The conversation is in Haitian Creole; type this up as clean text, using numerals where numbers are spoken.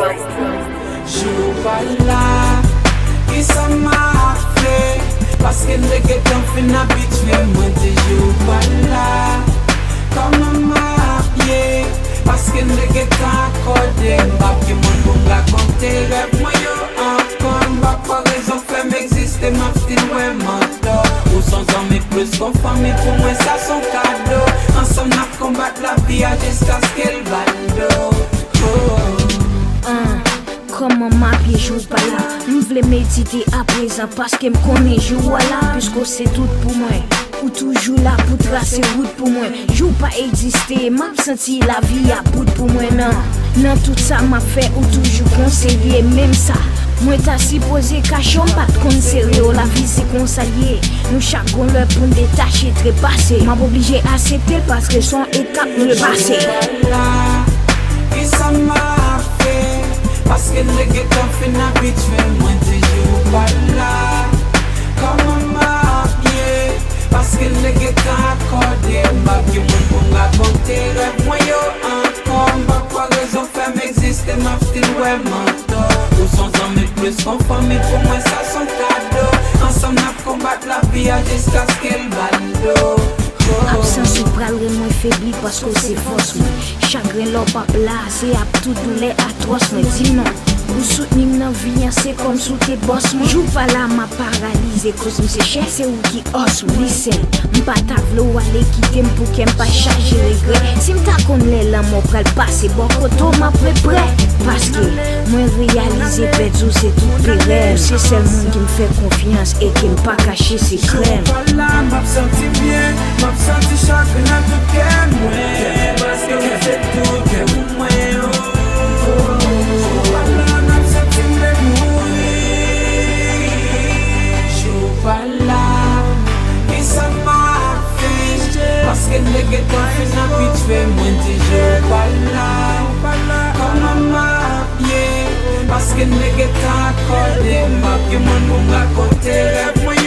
Jou pa la, ki sa ma fe, paske nege tan fin abitue mwen te jou pa la. Koman ma ye, paske nege tan akorde, mbap ki mwen pou mga konte rev mwen yo ankon. Mbap pa rezon fem existe, map stil wè manto. Ou son zami plus kon fami, pou mwen sa son kado. Ansam nap kombat la via jiska skel bando. Comment ma pied joue pas là, m'vle méditer à présent parce que m'connais joue là, puisque c'est tout pour moi. Ou toujours là pour tracer route pour moi. Joue pas exister, m'a senti la vie à bout pour moi non. Non tout ça m'a fait ou toujours conseiller même ça. Moi t'as supposé cachon pas de sérieux, la vie c'est consalier. Nous chacun leur pour détacher trépasser. M'a obligé à accepter parce que son étape nous le passé. Qui ça m'a fait? Parce que nege tan fin abitue mwen te jou pa la. Koman ma ye, parce que nege tan akorde, mbap ki mwen pou nga konte rev mwen yo ankon. Mbap pa rezon fem existe, map stil wè manto. Ou son zami plus kon fami, pou mwen sa son kado. Ansam nap kombat la via jiska skel bando. Absence ou pral moins faibli parce que c'est force moi. Chagrin l'op à placer à tout douleur atroce moi. Dis non, ou soutenir nan vie c'est comme sous tes boss moi. Joue pas là m'a paralysé cause m'se cher c'est ou qui os ou listen. M'pa tableau aller quitter pour qu'elle pas charger regret. Si m'ta connaît là mon pral passer bon koto m'a prêt parce que moi réaliser perdu c'est tout pérenne. C'est seul monde qui me fait confiance et qui m'pas cacher ses crèmes. M'a senti bien, m'a senti chacun a tout qu'aime moi. Parce que vous êtes tout qu'aime moi. M'a senti bien mourir. Jou pa la, qui ça m'a fait? Parce que nege tan fin abitue mwen te jou pa la. Koman ma ye, parce que nege tan akorde, mbap ki mwen pou nga konte rev mwen